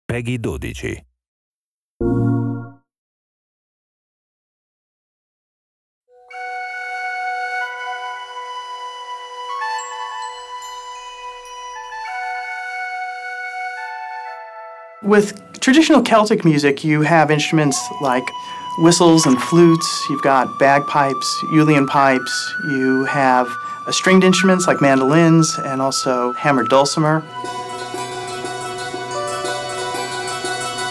Peggy 12. With traditional Celtic music, you have instruments like whistles and flutes, you've got bagpipes, Uilleann pipes, you have stringed instruments like mandolins and also hammered dulcimer.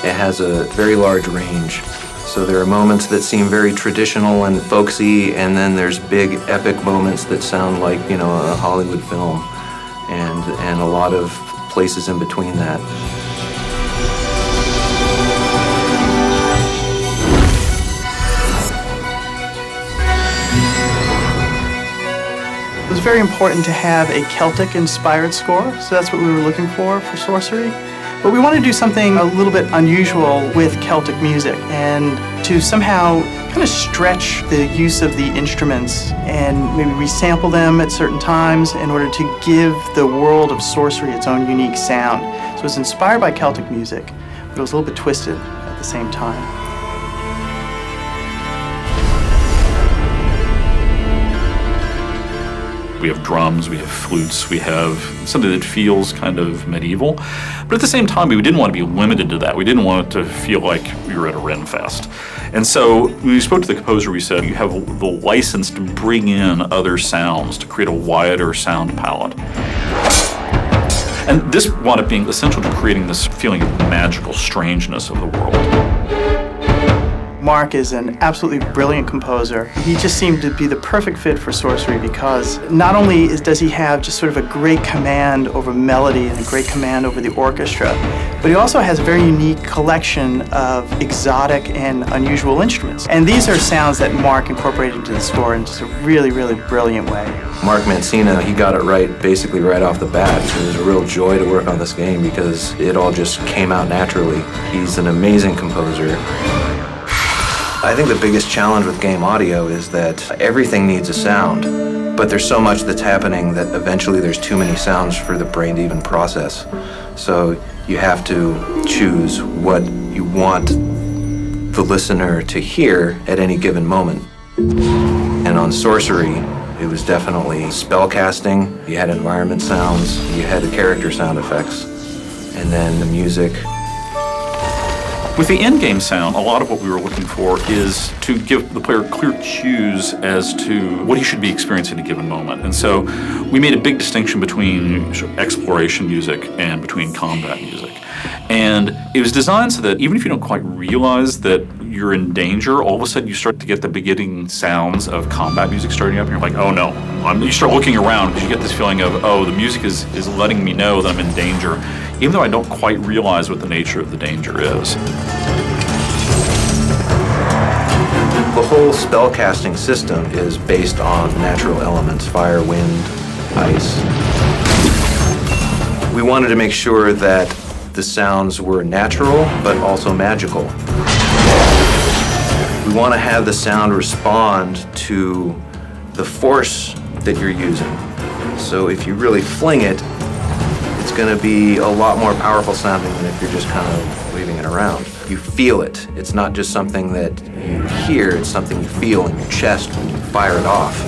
It has a very large range. So there are moments that seem very traditional and folksy, and then there's big epic moments that sound like, you know, a Hollywood film, and a lot of places in between that. It was very important to have a Celtic-inspired score, so that's what we were looking for Sorcery. But we wanted to do something a little bit unusual with Celtic music and to somehow kind of stretch the use of the instruments and maybe resample them at certain times in order to give the world of Sorcery its own unique sound. So it was inspired by Celtic music, but it was a little bit twisted at the same time. We have drums, we have flutes, we have something that feels kind of medieval. But at the same time, we didn't want to be limited to that. We didn't want it to feel like we were at a Ren Fest. And so when we spoke to the composer, we said, you have the license to bring in other sounds, to create a wider sound palette. And this wound up being essential to creating this feeling of magical strangeness of the world. Mark is an absolutely brilliant composer. He just seemed to be the perfect fit for Sorcery because not only does he have just sort of a great command over melody and a great command over the orchestra, but he also has a very unique collection of exotic and unusual instruments. And these are sounds that Mark incorporated into the score in just a really, really brilliant way. Mark Mancina, he got it right basically right off the bat. It was a real joy to work on this game because it all just came out naturally. He's an amazing composer. I think the biggest challenge with game audio is that everything needs a sound, but there's so much that's happening that eventually there's too many sounds for the brain to even process. So you have to choose what you want the listener to hear at any given moment. And on Sorcery, it was definitely spell casting, you had environment sounds, you had the character sound effects, and then the music. With the endgame sound, a lot of what we were looking for is to give the player clear cues as to what he should be experiencing at a given moment. And so we made a big distinction between exploration music and between combat music. And it was designed so that even if you don't quite realize that you're in danger, all of a sudden you start to get the beginning sounds of combat music starting up, and you're like, oh no. You start looking around because you get this feeling of, oh, the music is letting me know that I'm in danger, even though I don't quite realize what the nature of the danger is. The whole spellcasting system is based on natural elements, fire, wind, ice. We wanted to make sure that the sounds were natural, but also magical. We want to have the sound respond to the force that you're using. So if you really fling it, it's going to be a lot more powerful sounding than if you're just kind of waving it around. You feel it. It's not just something that you hear, it's something you feel in your chest when you fire it off.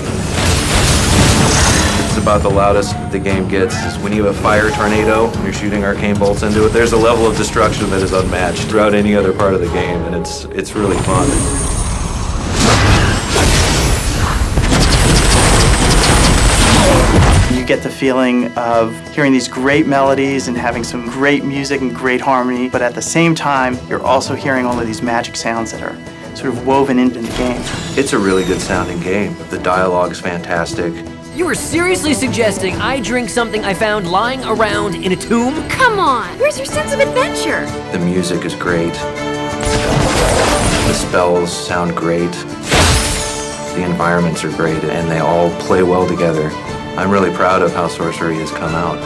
It's about the loudest the game gets is when you have a fire tornado and you're shooting arcane bolts into it. There's a level of destruction that is unmatched throughout any other part of the game, and it's really fun. You get the feeling of hearing these great melodies and having some great music and great harmony, but at the same time, you're also hearing all of these magic sounds that are sort of woven into the game. It's a really good sounding game. The dialogue is fantastic. You are seriously suggesting I drink something I found lying around in a tomb? Come on, where's your sense of adventure? The music is great. The spells sound great. The environments are great, and they all play well together. I'm really proud of how Sorcery has come out.